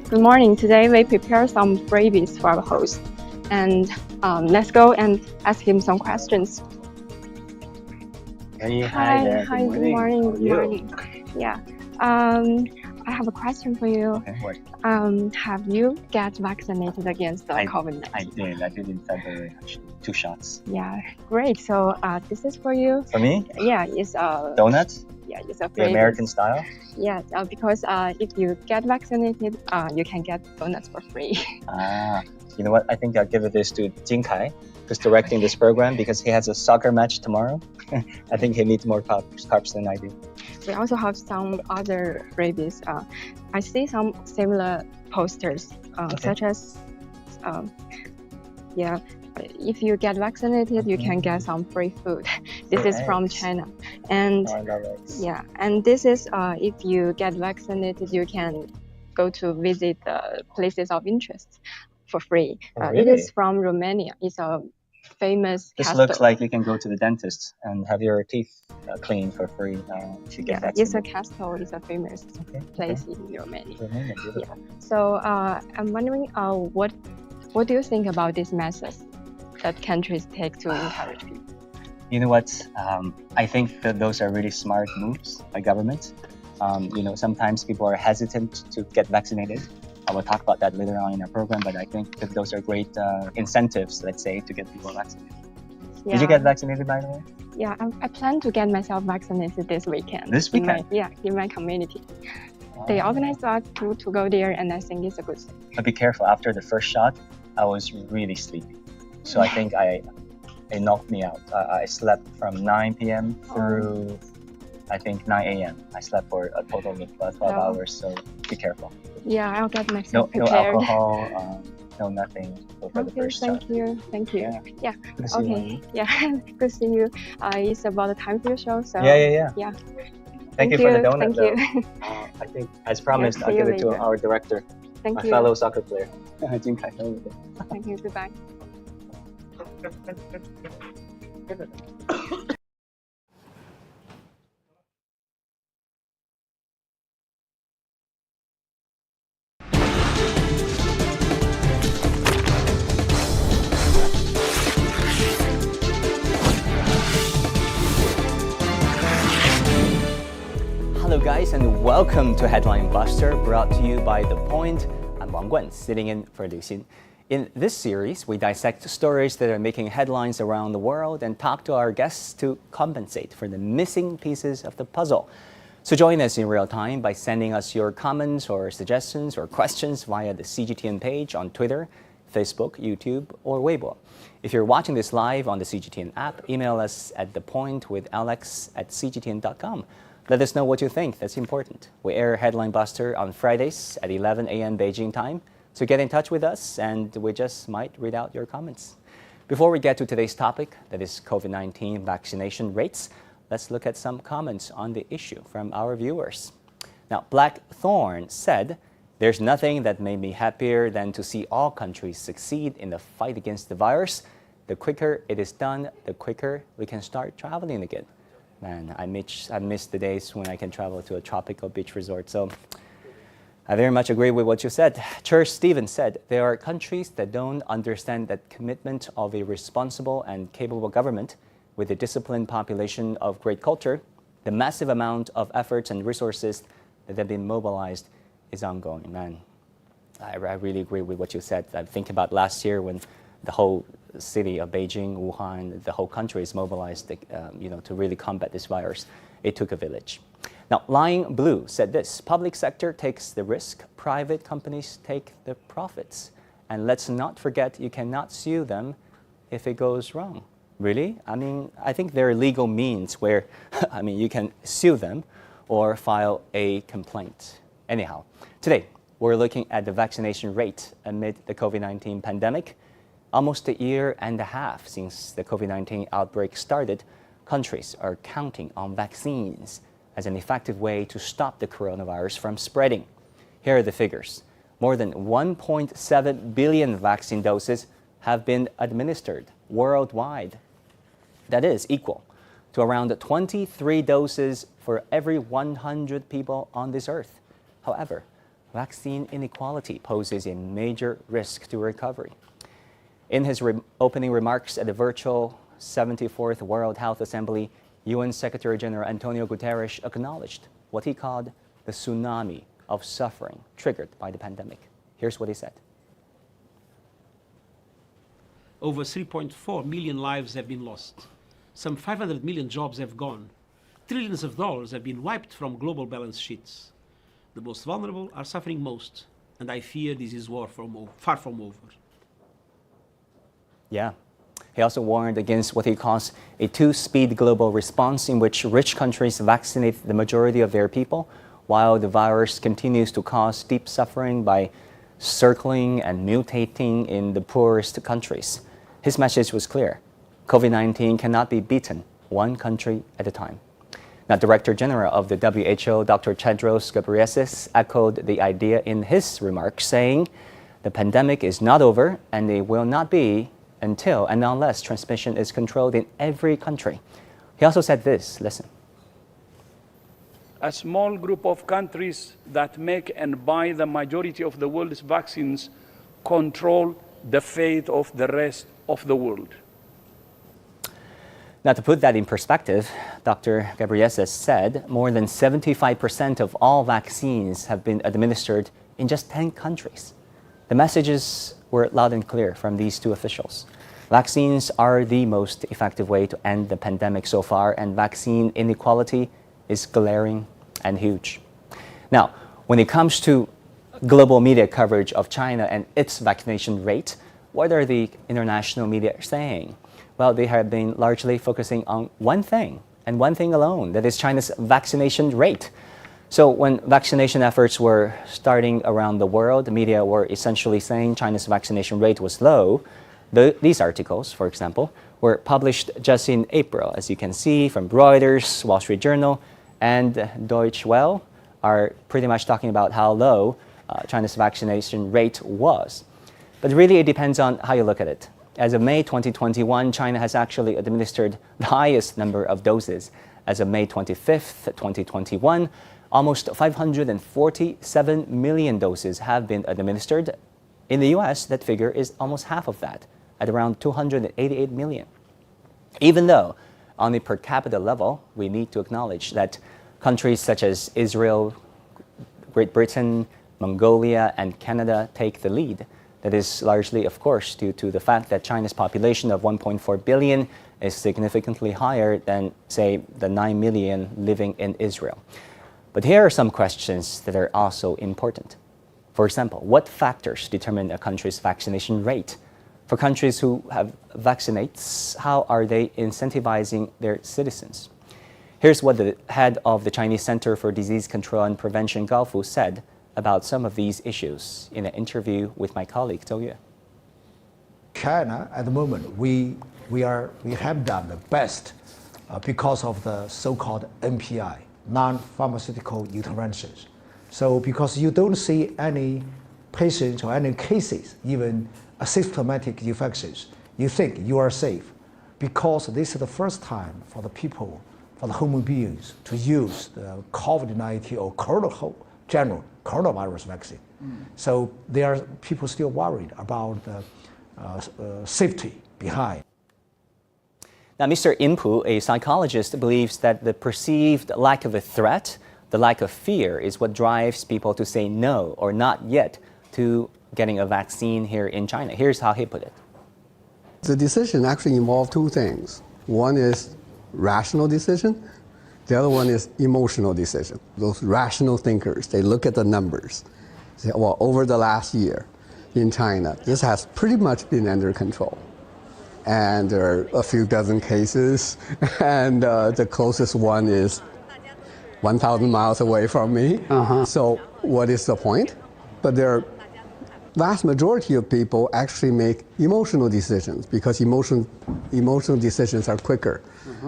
Good morning. Today we prepare some freebies for our host, and let's go and ask him some questions. Hey, Hi, there. hi. Good morning. Good morning. Yeah. I have a question for you. Okay, what? Have you get vaccinated against the COVID-19? I did in February, actually. 2 shots. Yeah, great. So this is for you. For me? Yeah, it's a Donuts? Yeah, it's a The freebie. American style? Yeah, because if you get vaccinated, you can get donuts for free. You know what? I think I'll give this to Jin Kai, who's directing this program, because he has a soccer match tomorrow. I think he needs more carbs than I do. We also have some other freebies. I see some similar posters, such as, if you get vaccinated, you can get some free food. This is from China, and I love it. Yeah, and this is if you get vaccinated, you can go to visit the places of interest for free. Really? It is from Romania. It's a famous This castle. looks like you can go to the dentist and have your teeth cleaned for free if you get vaccinated. It's a castle. It's a famous place in Romania. Romania, beautiful. So I'm wondering, what do you think about these measures that countries take to encourage people? You know what? I think that those are really smart moves by government. Sometimes people are hesitant to get vaccinated. I will talk about that later on in our program, but I think that those are great incentives, let's say, to get people vaccinated. Yeah. Did you get vaccinated, by the way? Yeah, I plan to get myself vaccinated this weekend. This weekend? In my community. They organized us to go there, and I think it's a good thing. But be careful. After the first shot, I was really sleepy. So I think it knocked me out. I slept from 9 p.m. through, I think, 9 a.m. I slept for a total of 12 hours, so be careful. Yeah, I'll get myself prepared. No alcohol, no nothing for the first shot. Thank you. Yeah. Good to see you. Yeah, good to see you. It's about the time for your show, so yeah. Thank you for the donut, Thank you. I think, as promised, I'll give it to our director, my fellow soccer player, Jin Kai. Thank you. Goodbye. Hello guys, and welcome to Headline Buster, brought to you by The Point. I'm Wang Guan, sitting in for Liu Xin. In this series, we dissect stories that are making headlines around the world and talk to our guests to compensate for the missing pieces of the puzzle. So join us in real time by sending us your comments or suggestions or questions via the CGTN page on Twitter, Facebook, YouTube, or Weibo. If you're watching this live on the CGTN app, email us at thepointwithalex@cgtn.com. Let us know what you think. That's important. We air Headline Buster on Fridays at 11 a.m. Beijing time. So get in touch with us, and we just might read out your comments. Before we get to today's topic, that is COVID-19 vaccination rates, let's look at some comments on the issue from our viewers. Now, Blackthorn said, "There's nothing that made me happier than to see all countries succeed in the fight against the virus. The quicker it is done, the quicker we can start traveling again." Man, I miss the days when I can travel to a tropical beach resort. So I very much agree with what you said. Church Stevens said, "There are countries that don't understand that commitment of a responsible and capable government with a disciplined population of great culture. The massive amount of efforts and resources that have been mobilized is ongoing." Man, I really agree with what you said. I think about last year when the whole city of Beijing, Wuhan, the whole country is mobilized, to really combat this virus. It took a village. Now, Lying Blue said this: "Public sector takes the risk, private companies take the profits. And let's not forget, you cannot sue them if it goes wrong." Really? I mean, I think there are legal means where, you can sue them or file a complaint. Anyhow, today, we're looking at the vaccination rate amid the COVID-19 pandemic. Almost a year and a half since the COVID-19 outbreak started, countries are counting on vaccines as an effective way to stop the coronavirus from spreading. Here are the figures. More than 1.7 billion vaccine doses have been administered worldwide. That is equal to around 23 doses for every 100 people on this earth. However, vaccine inequality poses a major risk to recovery. In his opening remarks at the virtual 74th World Health Assembly, UN Secretary General Antonio Guterres acknowledged what he called the tsunami of suffering triggered by the pandemic. Here's what he said. Over 3.4 million lives have been lost. Some 500 million jobs have gone. Trillions of dollars have been wiped from global balance sheets. The most vulnerable are suffering most, and I fear this is far from over. Yeah. He also warned against what he calls a two-speed global response in which rich countries vaccinate the majority of their people, while the virus continues to cause deep suffering by circling and mutating in the poorest countries. His message was clear. COVID-19 cannot be beaten one country at a time. Now, Director General of the WHO, Dr. Tedros Ghebreyesus, echoed the idea in his remarks, saying, the pandemic is not over and it will not be until and unless transmission is controlled in every country. He also said this, listen. A small group of countries that make and buy the majority of the world's vaccines control the fate of the rest of the world. Now, to put that in perspective, Dr. Ghebreyesus said more than 75% of all vaccines have been administered in just 10 countries. The messages were loud and clear from these two officials. Vaccines are the most effective way to end the pandemic so far, and vaccine inequality is glaring and huge. Now, when it comes to global media coverage of China and its vaccination rate, what are the international media saying? Well, they have been largely focusing on one thing, and one thing alone, that is China's vaccination rate. So when vaccination efforts were starting around the world, the media were essentially saying China's vaccination rate was low. These articles, for example, were published just in April. As you can see from Reuters, Wall Street Journal, and Deutsche Welle are pretty much talking about how low China's vaccination rate was. But really, it depends on how you look at it. As of May 2021, China has actually administered the highest number of doses. As of May 25th, 2021, almost 547 million doses have been administered. In the US, that figure is almost half of that, at around 288 million. Even though, on a per capita level, we need to acknowledge that countries such as Israel, Great Britain, Mongolia, and Canada take the lead. That is largely, of course, due to the fact that China's population of 1.4 billion is significantly higher than, say, the 9 million living in Israel. But here are some questions that are also important. For example, what factors determine a country's vaccination rate? For countries who have vaccinates, how are they incentivizing their citizens? Here's what the head of the Chinese Center for Disease Control and Prevention, Gao Fu, said about some of these issues in an interview with my colleague, Zhou Yue. China, at the moment, we have done the best because of the so-called NPI, non-pharmaceutical interventions. So because you don't see any patients or any cases, even asymptomatic infections, you think you are safe because this is the first time for the people, for the human beings to use the COVID-19 or general coronavirus vaccine. So there are people still worried about the safety behind. Now, Mr. Inpu, a psychologist, believes that the perceived lack of a threat, the lack of fear, is what drives people to say no or not yet to getting a vaccine here in China. Here's how he put it. The decision actually involved two things. One is rational decision. The other one is emotional decision. Those rational thinkers, they look at the numbers. Say, well, over the last year in China, this has pretty much been under control. And there are a few dozen cases, and the closest one is 1,000 miles away from me. So what is the point? But there are vast majority of people actually make emotional decisions because emotional decisions are quicker.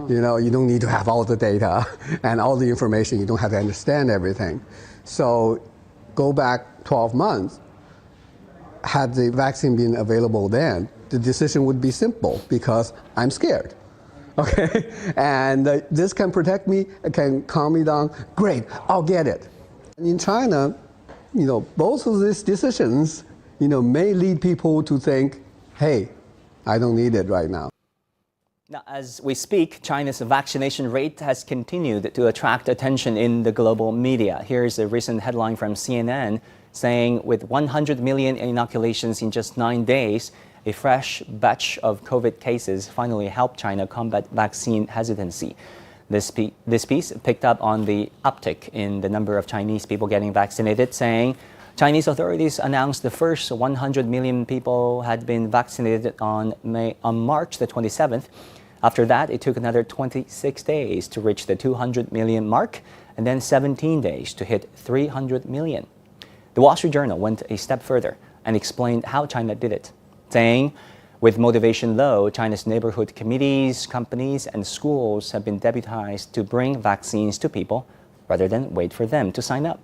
You know, you don't need to have all the data and all the information. You don't have to understand everything. So go back 12 months, had the vaccine been available then, the decision would be simple because I'm scared. Okay, and this can protect me, it can calm me down. Great, I'll get it. In China, both of these decisions, may lead people to think, hey, I don't need it right now. Now, as we speak, China's vaccination rate has continued to attract attention in the global media. Here's a recent headline from CNN saying with 100 million inoculations in just 9 days, a fresh batch of COVID cases finally helped China combat vaccine hesitancy. This piece picked up on the uptick in the number of Chinese people getting vaccinated, saying Chinese authorities announced the first 100 million people had been vaccinated on March the 27th. After that, it took another 26 days to reach the 200 million mark, and then 17 days to hit 300 million. The Wall Street Journal went a step further and explained how China did it, saying, with motivation low, China's neighborhood committees, companies, and schools have been deputized to bring vaccines to people rather than wait for them to sign up.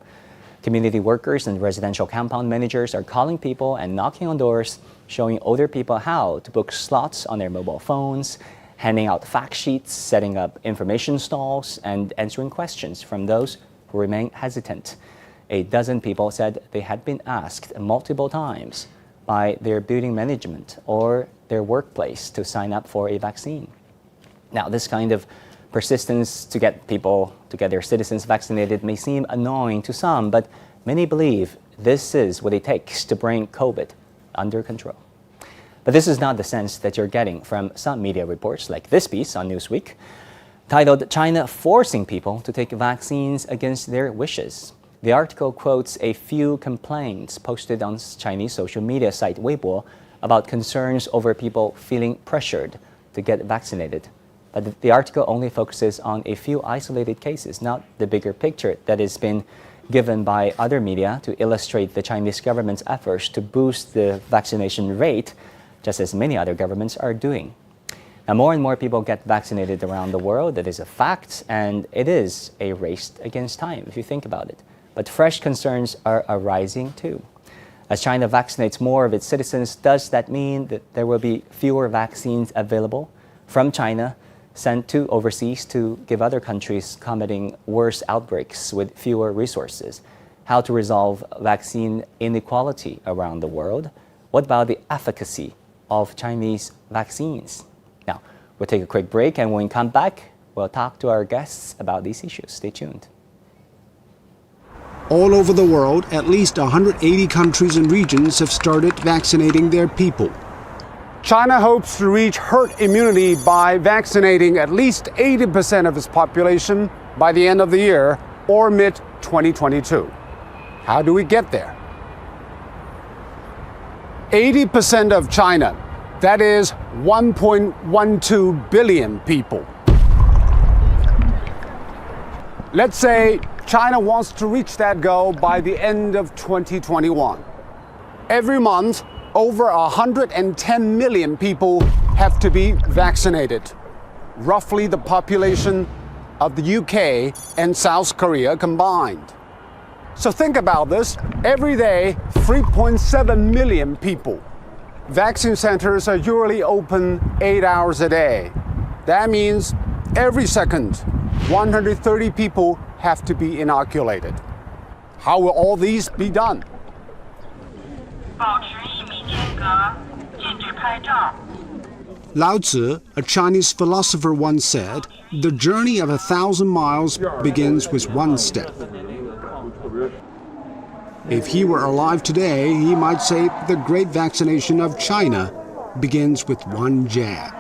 Community workers and residential compound managers are calling people and knocking on doors, showing older people how to book slots on their mobile phones, handing out fact sheets, setting up information stalls, and answering questions from those who remain hesitant. A dozen people said they had been asked multiple times by their building management or their workplace to sign up for a vaccine. Now, this kind of persistence to get their citizens vaccinated may seem annoying to some, but many believe this is what it takes to bring COVID under control. But this is not the sense that you're getting from some media reports like this piece on Newsweek, titled China Forcing People to Take Vaccines Against Their Wishes. The article quotes a few complaints posted on Chinese social media site Weibo about concerns over people feeling pressured to get vaccinated. But the article only focuses on a few isolated cases, not the bigger picture that has been given by other media to illustrate the Chinese government's efforts to boost the vaccination rate, just as many other governments are doing. Now, more and more people get vaccinated around the world. That is a fact, and it is a race against time, if you think about it. But fresh concerns are arising too. As China vaccinates more of its citizens, does that mean that there will be fewer vaccines available from China sent to overseas to give other countries combating worse outbreaks with fewer resources? How to resolve vaccine inequality around the world? What about the efficacy of Chinese vaccines? Now, we'll take a quick break, and when we come back, we'll talk to our guests about these issues. Stay tuned. All over the world, at least 180 countries and regions have started vaccinating their people. China hopes to reach herd immunity by vaccinating at least 80% of its population by the end of the year or mid-2022. How do we get there? 80% of China, that is 1.12 billion people. Let's say China wants to reach that goal by the end of 2021. Every month, over 110 million people have to be vaccinated, roughly the population of the UK and South Korea combined. So think about this. Every day, 3.7 million people. Vaccine centers are usually open 8 hours a day. That means every second, 130 people have to be inoculated. How will all these be done? Lao Tzu, a Chinese philosopher, once said, "The journey of 1,000 miles begins with one step." If he were alive today, he might say the great vaccination of China begins with one jab.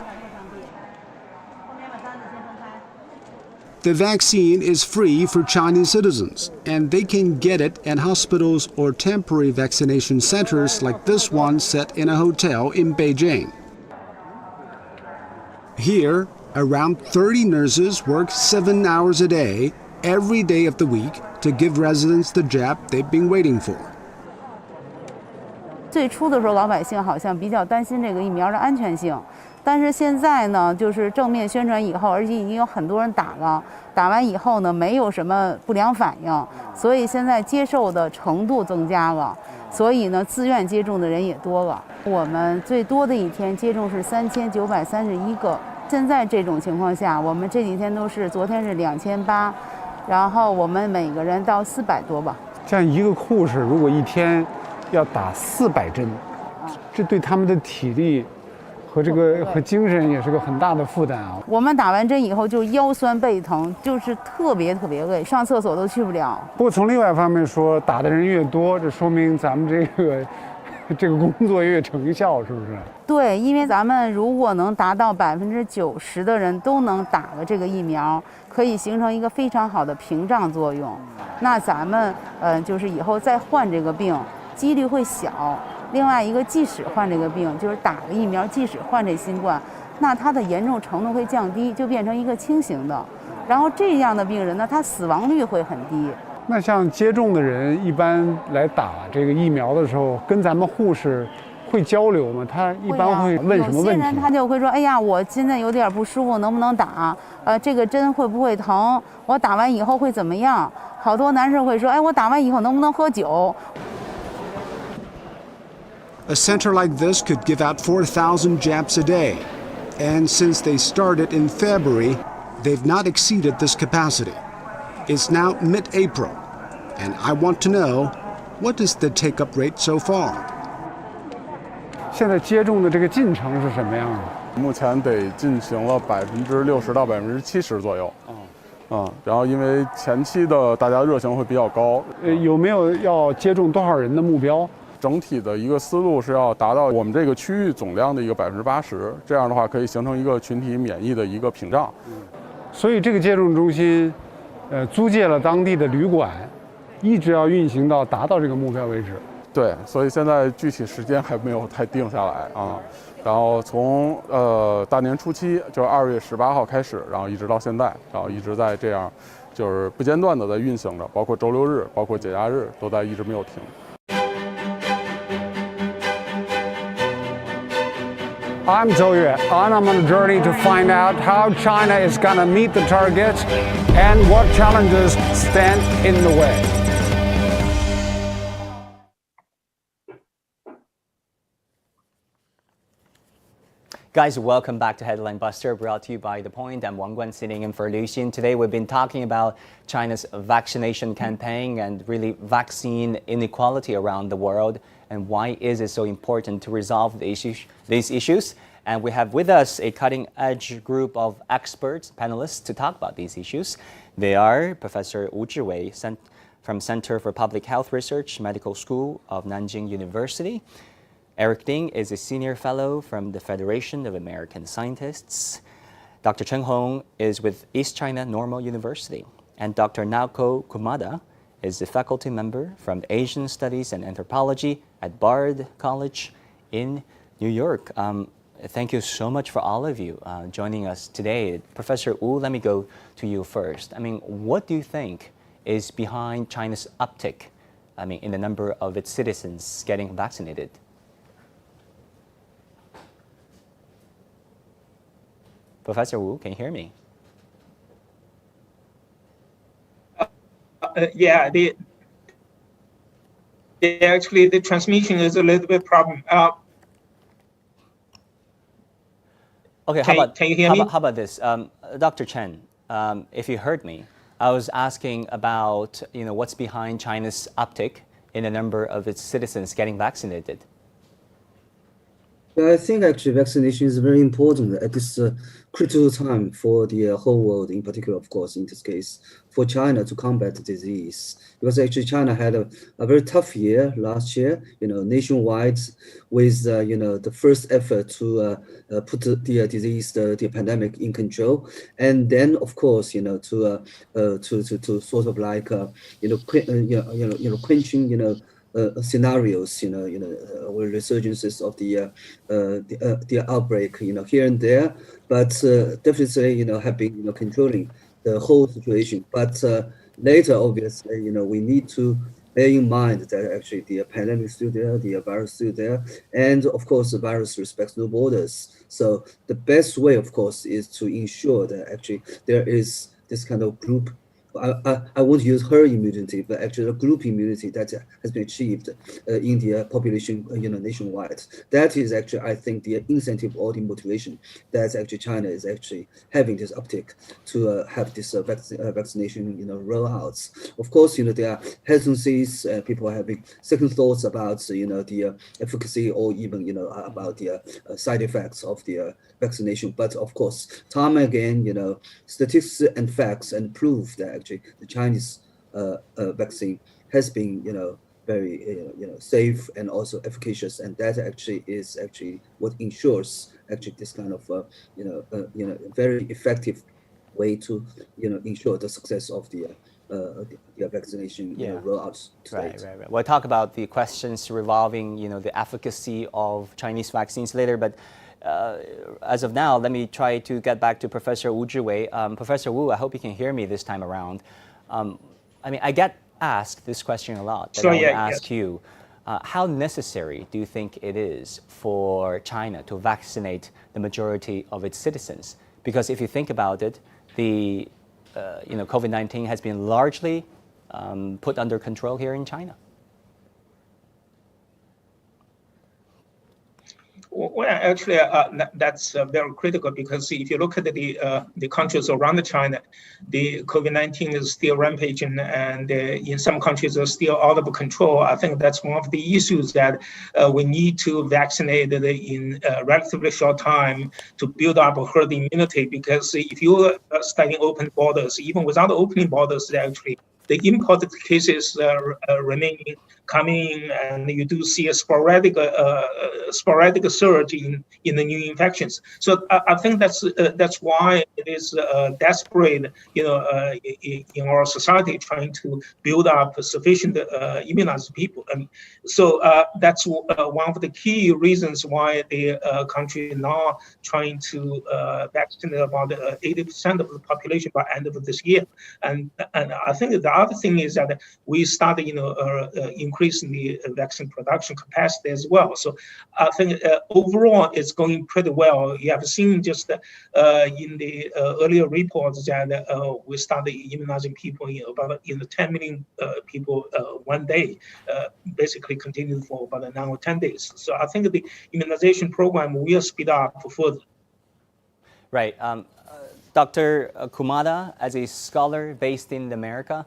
The vaccine is free for Chinese citizens, and they can get it at hospitals or temporary vaccination centers like this one set in a hotel in Beijing. Here, around 30 nurses work 7 hours a day, every day of the week, to give residents the jab they've been waiting for. 最初的时候，老百姓好像比较担心这个疫苗的安全性，但是现在呢，就是正面宣传以后，而且已经有很多人打了，打完以后呢，没有什么不良反应，所以现在接受的程度增加了，所以呢，自愿接种的人也多了。我们最多的一天接种是3931个，现在这种情况下，我们这几天都是，昨天是2800。然后我们每个人到400多吧。像一个护士如果一天要打400针，这对他们的体力和和精神也是个很大的负担啊。我们打完针以后就腰酸背疼，就是特别累，上厕所都去不了。不过从另外一方面说，打的人越多，这说明咱们这个工作越成效，是不是？对，因为咱们如果能达到90%的人都能打了这个疫苗，可以形成一个非常好的屏障作用。那咱们就是以后再患这个病几率会小。另外一个，即使患这个病，就是打了疫苗，即使患这新冠，那它的严重程度会降低，就变成一个轻型的。然后这样的病人呢，他死亡率会很低。那像接种的人一般来打这个疫苗的时候，跟咱们护士会交流吗？他一般会问什么问题？有些人他就会说：“哎呀，我现在有点不舒服，能不能打？这个针会不会疼？我打完以后会怎么样？”好多男士会说：“哎，我打完以后能不能喝酒？” A center like this could give out 4,000 jabs a day. And since they started in February, they've not exceeded this capacity. It's now mid-April, and I want to know, what is the take-up rate so far? 现在接种的这个进程是什么样的？目前得进行了60%到70%左右。然后因为前期的大家热情会比较高。有没有要接种多少人的目标？整体的一个思路是要达到我们这个区域总量的一个80%，这样的话可以形成一个群体免疫的一个屏障。所以这个接种中心，租借了当地的旅馆，一直要运行到达到这个目标为止。对，所以现在具体时间还没有太定下来啊。然后从大年初七，就是2月18号开始，然后一直到现在，然后一直在这样，就是不间断的在运行着，包括周六日，包括节假日，都在一直没有停。I'm Zhou Yue, and I'm on a journey to find out how China is going to meet the targets and what challenges stand in the way. Guys, welcome back to Headline Buster, brought to you by The Point. I'm Wang Guan, sitting in for Lucian. Today we've been talking about China's vaccination campaign and really vaccine inequality around the world, and why is it so important to resolve these issues. And we have with us a cutting-edge group of experts, panelists, to talk about these issues. They are Professor Wu Zhiwei from Center for Public Health Research, Medical School of Nanjing University. Eric Ding is a senior fellow from the Federation of American Scientists. Dr. Chen Hong is with East China Normal University. And Dr. Naoko Kumada is a faculty member from Asian Studies and Anthropology at Bard College in New York. Thank you so much for all of you joining us today. Professor Wu, let me go to you first. I mean, what do you think is behind China's uptick, in the number of its citizens getting vaccinated? Professor Wu, can you hear me? Yeah, actually the transmission is a little bit problem. Okay, can you hear me? How about this, Dr. Chen? If you heard me, I was asking about what's behind China's uptick in the number of its citizens getting vaccinated. I think actually vaccination is very important at this critical time for the whole world, in particular, of course, in this case, for China to combat the disease. Because actually China had a very tough year last year, nationwide with, the first effort to put the disease, the pandemic in control. And then, of course, to sort of like, quenching, scenarios, with resurgences of the outbreak, here and there, but definitely, have been, controlling the whole situation. But later, obviously, we need to bear in mind that actually the pandemic is still there, the virus is still there, and of course, the virus respects no borders. So the best way, of course, is to ensure that actually there is this kind of group I won't use herd immunity, but actually a group immunity that has been achieved in the population, nationwide. That is actually, I think, the incentive or the motivation that actually China is actually having this uptick to have this vaccination, rollouts. Of course, there are hesitancies, people are having second thoughts about, the efficacy or even, about the side effects of the vaccination. But of course, time again, statistics and facts and proof that actually the Chinese vaccine has been, very, safe and also efficacious, and that actually is actually what ensures actually this kind of, very effective way to, ensure the success of the vaccination rollouts. Right. We'll talk about the questions revolving, the efficacy of Chinese vaccines later, but as of now, let me try to get back to Professor Wu Zhiwei. Professor Wu, I hope you can hear me this time around. I get asked this question a lot, but I want to ask you, how necessary do you think it is for China to vaccinate the majority of its citizens? Because if you think about it, the COVID-19 has been largely put under control here in China. Well, actually, that's very critical, because if you look at the countries around China, the COVID-19 is still rampaging, and in some countries are still out of control. I think that's one of the issues that we need to vaccinate in a relatively short time to build up herd immunity. Because if you are starting open borders, even without opening borders, actually the imported cases remaining coming, and you do see a sporadic surge in the new infections. So I think that's why it is desperate, in our society, trying to build up sufficient immunized people. And so that's one of the key reasons why the country is now trying to vaccinate about 80% of the population by end of this year. And I think the other thing is that we started, increasing the vaccine production capacity as well. So I think overall it's going pretty well. You have seen just in the earlier reports that we started immunizing people in the 10 million people one day, basically continued for about now 10 days. So I think the immunization program will speed up further. Right. Dr. Kumada, as a scholar based in America,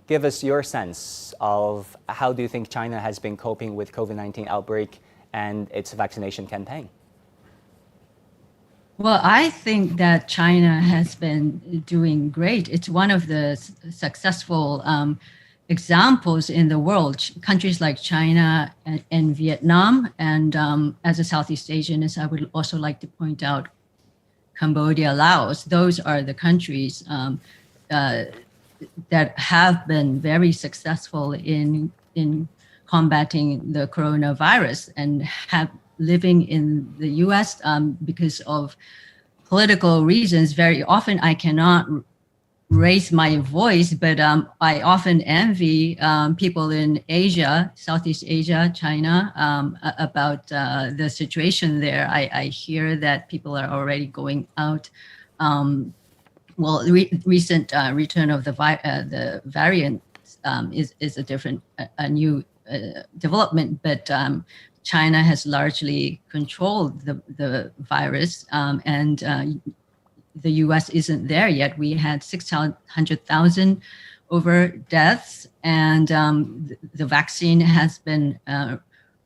give us your sense of how do you think China has been coping with COVID-19 outbreak and its vaccination campaign? Well, I think that China has been doing great. It's one of the successful examples in the world. Countries like China and Vietnam, and as a Southeast Asianist, I would also like to point out Cambodia, Laos. Those are the countries that have been very successful in combating the coronavirus, and have living in the US because of political reasons. Very often I cannot raise my voice, but I often envy people in Asia, Southeast Asia, China, about the situation there. I hear that people are already going out. Recent return of the variant is a new development, but China has largely controlled the virus, and the US isn't there yet. We had 600,000 over deaths, and the vaccine has been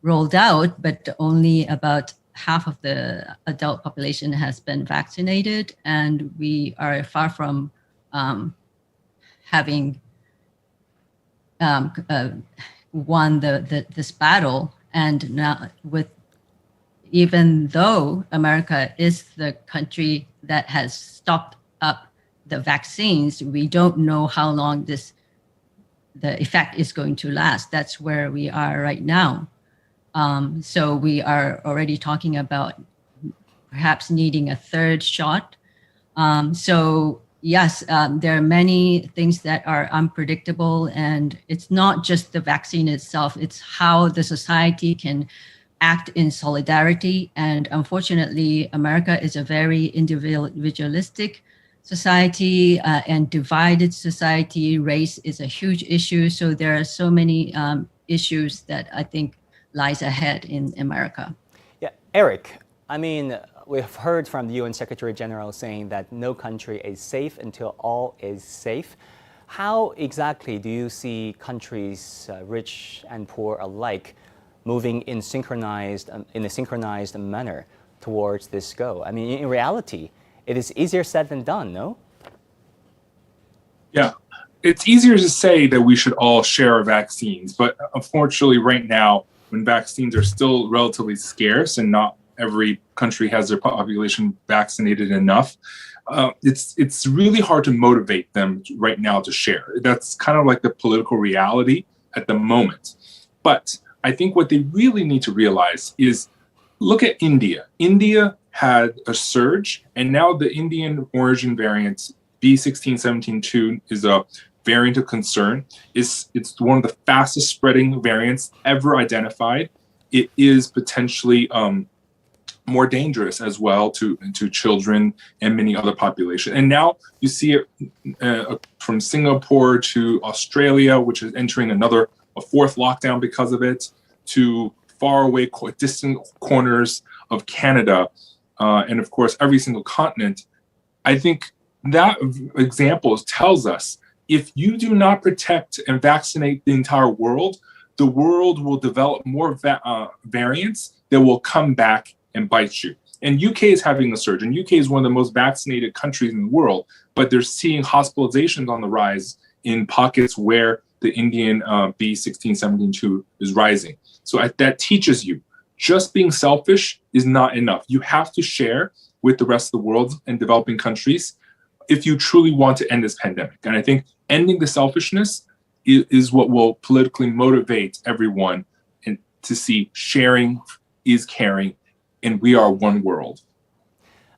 rolled out, but only about half of the adult population has been vaccinated, and we are far from having won this battle. And now, even though America is the country that has stocked up the vaccines, we don't know how long the effect is going to last. That's where we are right now. So we are already talking about perhaps needing a third shot. So yes, there are many things that are unpredictable, and it's not just the vaccine itself, it's how the society can act in solidarity. And unfortunately, America is a very individualistic society and divided society. Race is a huge issue. So there are so many issues that I think lies ahead in America. Yeah, Eric, I mean, we've heard from the UN Secretary General saying that no country is safe until all is safe. How exactly do you see countries, rich and poor alike, moving in a synchronized manner towards this goal? I mean, in reality, it is easier said than done, no? Yeah, it's easier to say that we should all share our vaccines, but unfortunately right now, when vaccines are still relatively scarce and not every country has their population vaccinated enough, it's really hard to motivate them right now to share. That's kind of like the political reality at the moment. But I think what they really need to realize is, look at India. India had a surge, and now the Indian origin variant B1617.2 is a variant of concern. It's one of the fastest spreading variants ever identified. It is potentially more dangerous as well to children and many other populations. And now you see it from Singapore to Australia, which is entering a fourth lockdown because of it, to far away distant corners of Canada, and of course every single continent. I think that example tells us, if you do not protect and vaccinate the entire world, the world will develop more variants that will come back and bite you. And UK is having a surge, and UK is one of the most vaccinated countries in the world, but they're seeing hospitalizations on the rise in pockets where the Indian B1617.2 is rising. So that teaches you, just being selfish is not enough. You have to share with the rest of the world and developing countries if you truly want to end this pandemic. And I think ending the selfishness is what will politically motivate everyone and to see sharing is caring, and we are one world.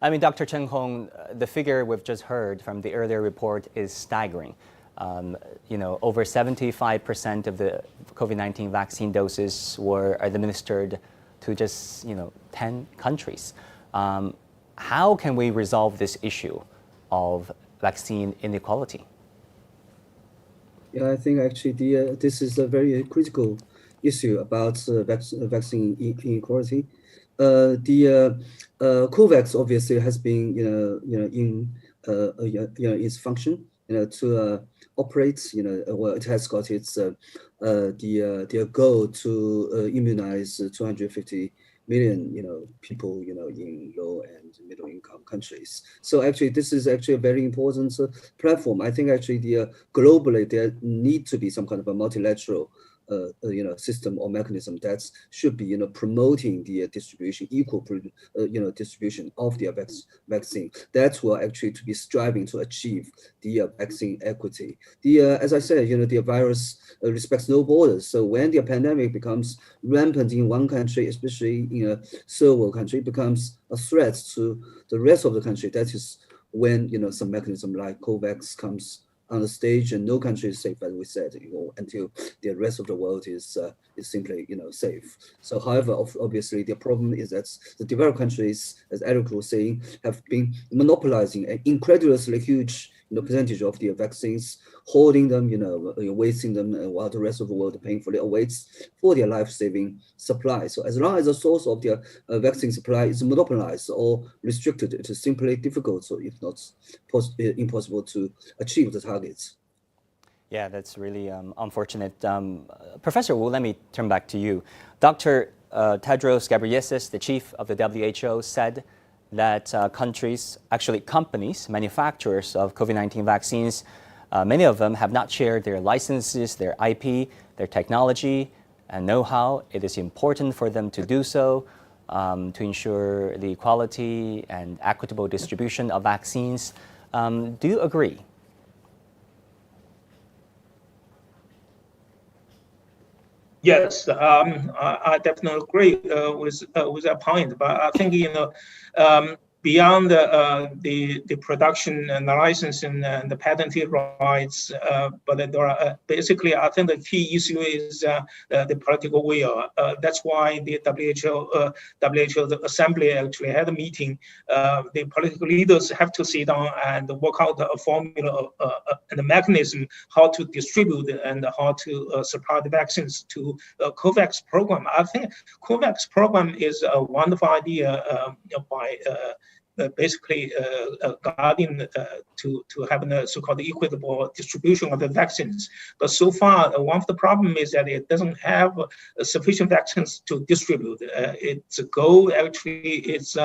I mean, Dr. Chen Hong, the figure we've just heard from the earlier report is staggering. Over 75% of the COVID-19 vaccine doses were administered to just 10 countries. How can we resolve this issue of vaccine inequality? Yeah, I think actually this is a very critical issue about vaccine inequality. The COVAX obviously has been in its function to operate. Well, it has got its their goal to immunize 250 million people in low and middle income countries. So actually this is actually a very important platform. I think actually globally there need to be some kind of a multilateral system or mechanism that should be promoting the distribution, equal distribution of the vaccine. That will actually to be striving to achieve the vaccine equity. As I said, the virus respects no borders. So when the pandemic becomes rampant in one country, especially in a third world country, it becomes a threat to the rest of the country. That is when some mechanism like COVAX comes on the stage, and no country is safe, as we said, until the rest of the world is simply safe. So, however, obviously the problem is that the developed countries, as Eric was saying, have been monopolizing an incredulously huge percentage of the vaccines, holding them, wasting them, while the rest of the world painfully awaits for their life-saving supply. So as long as the source of their vaccine supply is monopolized or restricted, it is simply difficult, so if not impossible, to achieve the targets. Yeah, that's really unfortunate. Professor Wu, let me turn back to you. Dr. Tedros Ghebreyesus, the chief of the WHO, said that companies, manufacturers of COVID-19 vaccines, many of them have not shared their licenses, their IP, their technology and know-how. It is important for them to do so to ensure the quality and equitable distribution of vaccines. Do you agree? Yes, I definitely agree with that point. But I think beyond the production and the licensing and the patented rights, but there are basically, I think the key issue is the political will. That's why the WHO the assembly actually had a meeting. The political leaders have to sit down and work out a formula and a mechanism how to distribute and how to supply the vaccines to COVAX program. I think COVAX program is a wonderful idea by basically guarding to having a so-called equitable distribution of the vaccines. But so far, one of the problems is that it doesn't have sufficient vaccines to distribute. Its goal actually is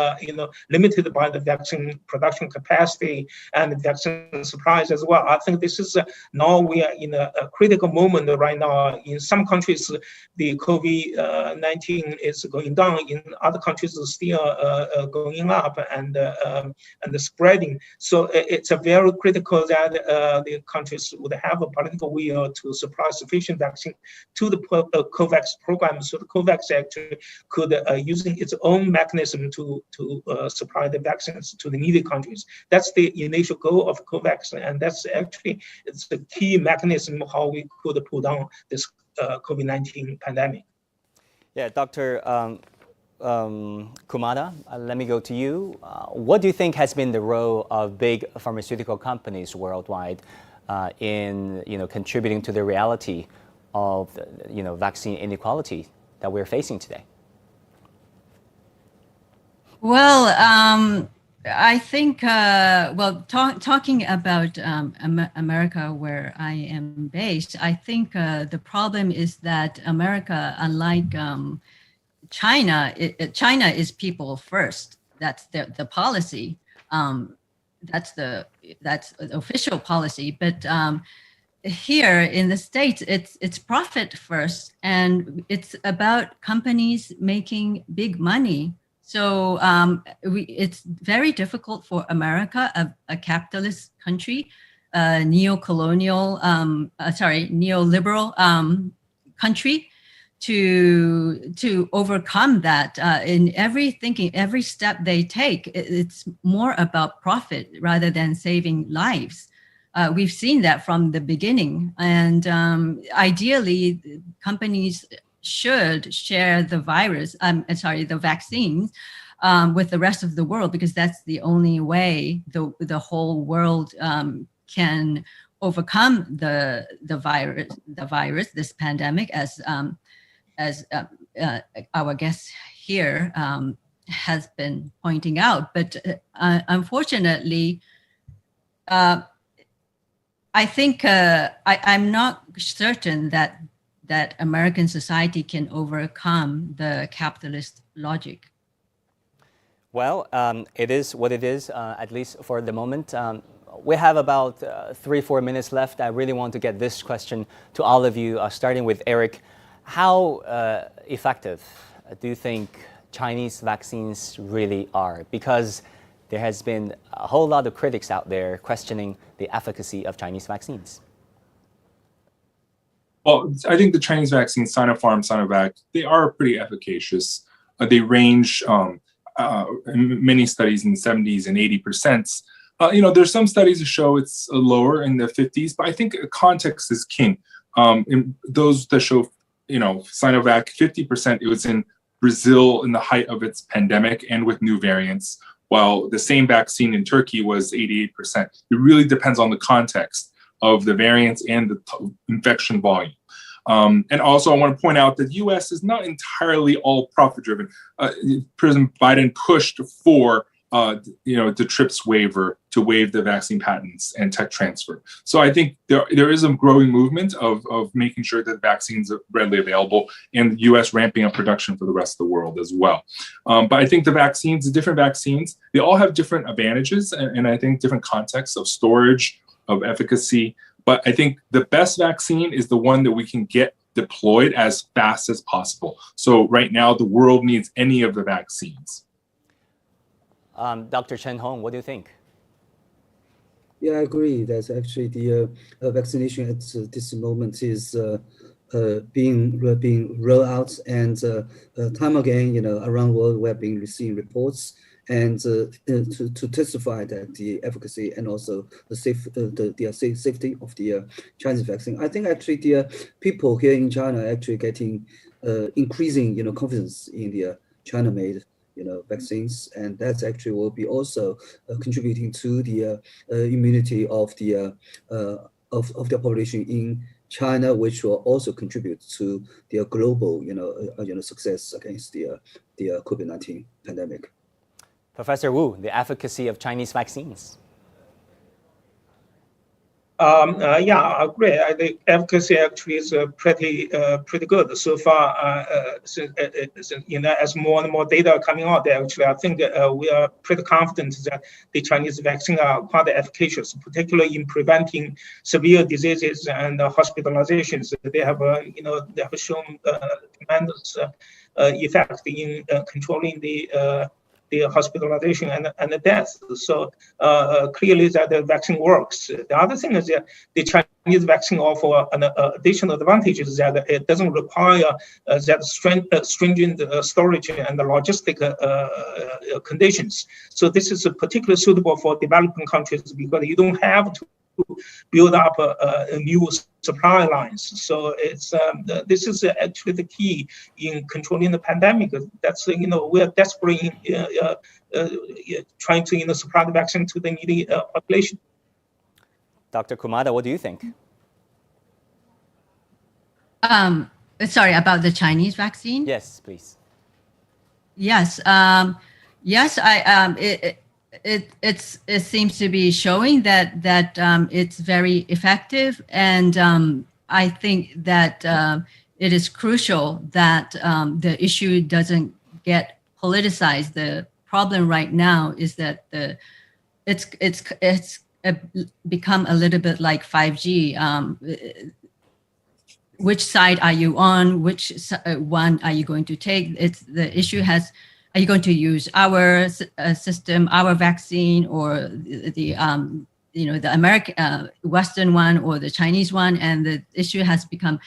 limited by the vaccine production capacity and the vaccine supplies as well. I think this is now we are in a critical moment right now. In some countries, the COVID-19 is going down. In other countries, it's still going up and the spreading. So it's a very critical that the countries would have a political will to supply sufficient vaccine to the COVAX program. So the COVAX actually could using its own mechanism to supply the vaccines to the needy countries. That's the initial goal of COVAX, and that's actually it's the key mechanism how we could pull down this COVID-19 pandemic. Yeah, Dr. Kumada, let me go to you. What do you think has been the role of big pharmaceutical companies worldwide in contributing to the reality of vaccine inequality that we're facing today? Well, I think talking about America, where I am based, I think the problem is that America, unlike China is people first. That's the policy. That's the official policy. But here in the States, it's profit first, and it's about companies making big money. So it's very difficult for America, a capitalist country, neoliberal country, to overcome that. In every step they take, it's more about profit rather than saving lives. We've seen that from the beginning, and ideally, companies should share the vaccines with the rest of the world, because that's the only way the whole world can overcome the virus, this pandemic, as our guest here has been pointing out. But unfortunately, I think I'm not certain that American society can overcome the capitalist logic. Well, it is what it is, at least for the moment. We have about 3-4 minutes left. I really want to get this question to all of you, starting with Eric. How effective do you think Chinese vaccines really are? Because there has been a whole lot of critics out there questioning the efficacy of Chinese vaccines. Well, I think the Chinese vaccines, Sinopharm, Sinovac, they are pretty efficacious. They range in many studies in the 70s and 80%. There's some studies that show it's lower in the 50s, but I think context is king. In those that show, Sinovac 50%, it was in Brazil in the height of its pandemic and with new variants, while the same vaccine in Turkey was 88%. It really depends on the context of the variants and the infection volume. And also, I want to point out that the U.S. is not entirely all profit-driven. President Biden pushed for the TRIPS waiver to waive the vaccine patents and tech transfer. So I think there is a growing movement of making sure that vaccines are readily available, and the U.S. ramping up production for the rest of the world as well. But I think the different vaccines, they all have different advantages, and I think different contexts of storage, of efficacy. But I think the best vaccine is the one that we can get deployed as fast as possible. So right now, the world needs any of the vaccines. Dr. Chen Hong, what do you think? Yeah, I agree. That's actually the vaccination at this moment is being rolled out, and time again, around the world we have been receiving reports, and to testify that the efficacy and also the safety of the Chinese vaccine. I think actually the people here in China are actually getting increasing confidence in the China-made vaccines, and that's actually will be also contributing to the immunity of the population in China, which will also contribute to the global success against the COVID-19 pandemic. Professor Wu, the efficacy of Chinese vaccines. Yeah, I agree. I think efficacy actually is pretty good so far. As more and more data are coming out, actually, I think we are pretty confident that the Chinese vaccine are quite efficacious, particularly in preventing severe diseases and hospitalizations. They have, they have shown tremendous effect in controlling the hospitalization and the death. So clearly that the vaccine works. The other thing is that the Chinese vaccine offer an additional advantage is that it doesn't require that stringent storage and logistic conditions. So this is particularly suitable for developing countries because you don't have to build up new supply lines. So it's this is actually the key in controlling the pandemic. That's we are desperately trying to supply the vaccine to the needy population. Dr. Kumada, what do you think? Sorry, about the Chinese vaccine? Yes, please. Yes, yes. It seems to be showing that it's very effective, and I think that it is crucial that the issue doesn't get politicized. The problem right now is that it's become a little bit like 5G. Which side are you on? Which one are you going to take? The issue has. Are you going to use our system, our vaccine, or the American Western one, or the Chinese one? And the issue has become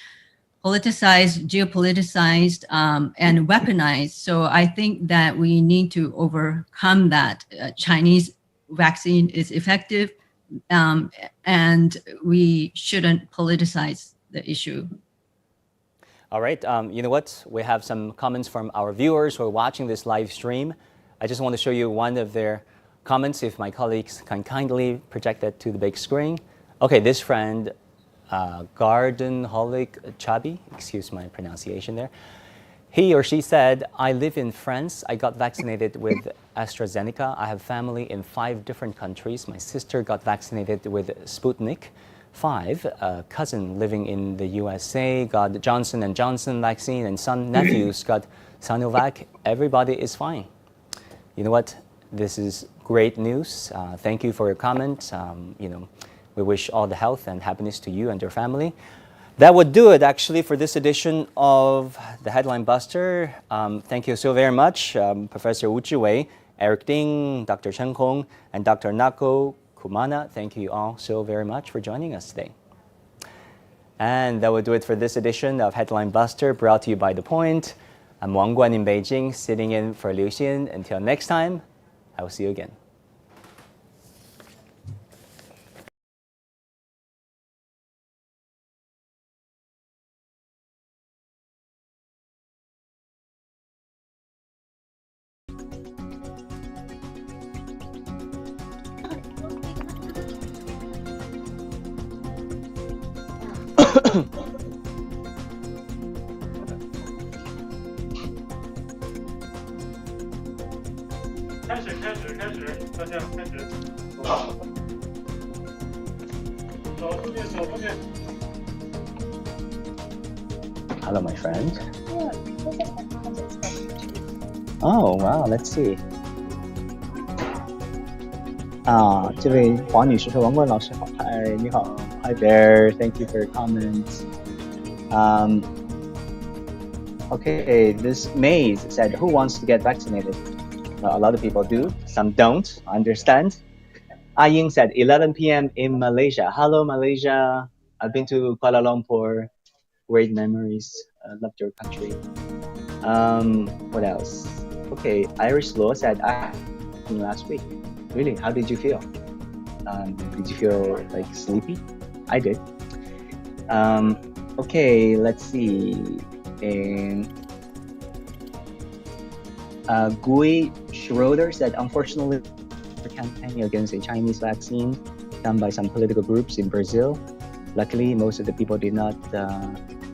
politicized, geopoliticized, and weaponized. So I think that we need to overcome that. Chinese vaccine is effective, and we shouldn't politicize the issue. All right, you know what? We have some comments from our viewers who are watching this live stream. I just want to show you one of their comments, if my colleagues can kindly project that to the big screen. Okay, this friend, Gardenholic Chabi, excuse my pronunciation there. He or she said, I live in France. I got vaccinated with AstraZeneca. I have family in 5 different countries. My sister got vaccinated with Sputnik 5, a cousin living in the USA got Johnson & Johnson vaccine, and some nephews got Sinovac. Everybody is fine. You know what? This is great news. Thank you for your comment. We wish all the health and happiness to you and your family. That would do it, actually, for this edition of the Headline Buster. Thank you so very much, Professor Wu Zhiwei, Eric Ding, Dr. Chen Hong, and Dr. Nako Kumana. Thank you all so very much for joining us today. And that will do it for this edition of Headline Buster, brought to you by The Point. I'm Wang Guan in Beijing, sitting in for Liu Xin. Until next time, I will see you again. Hello, my friend. Oh, wow, let's see. 这位黄女士说：“王冠老师好，嗨，你好 ，Hi there, thank you for your comments. Okay, this Maze said, who wants to get vaccinated? A lot of people do, some don't, I understand. Ah Ying said, 11 p.m. in Malaysia. Hello, Malaysia. I've been to Kuala Lumpur. Great memories. I loved your country. What else? Okay, Irish Law said, me last week. Really, how did you feel? Did you feel like sleepy? I did. Okay, let's see. Gui Schroeder said, unfortunately, we're campaigning against a Chinese vaccine done by some political groups in Brazil. Luckily, most of the people did not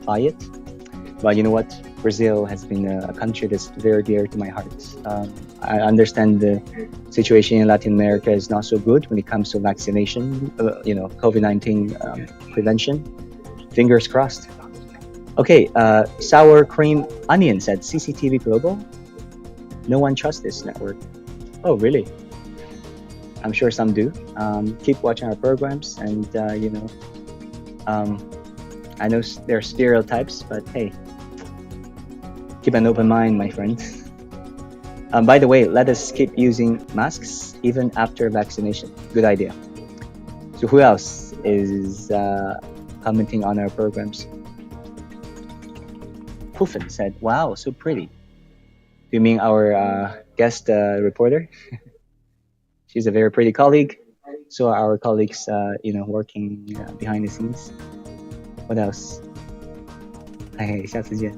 buy it. But you know what? Brazil has been a country that's very dear to my heart. I understand the situation in Latin America is not so good when it comes to vaccination, COVID-19 prevention. Fingers crossed. Okay, Sour Cream Onion said, CCTV Global? No one trusts this network. Oh, really? I'm sure some do. Keep watching our programs, and I know there are stereotypes, but hey, keep an open mind, my friend. By the way, let us keep using masks even after vaccination. Good idea. So who else is commenting on our programs? Puffin said, wow, so pretty. Do you mean our guest reporter? She's a very pretty colleague. So are our colleagues, working behind the scenes. What else? Hey, 下次见.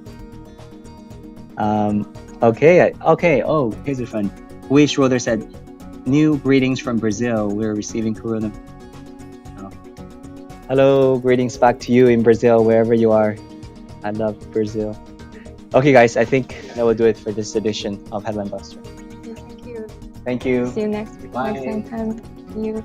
Okay. Oh, here's a friend. Gui Schroeder said, new greetings from Brazil. We're receiving corona. Oh. Hello, greetings back to you in Brazil, wherever you are. I love Brazil. Okay, guys, I think that will do it for this edition of Headline Buster. Thank you. Thank you. See you next week. Bye. Same time. See you.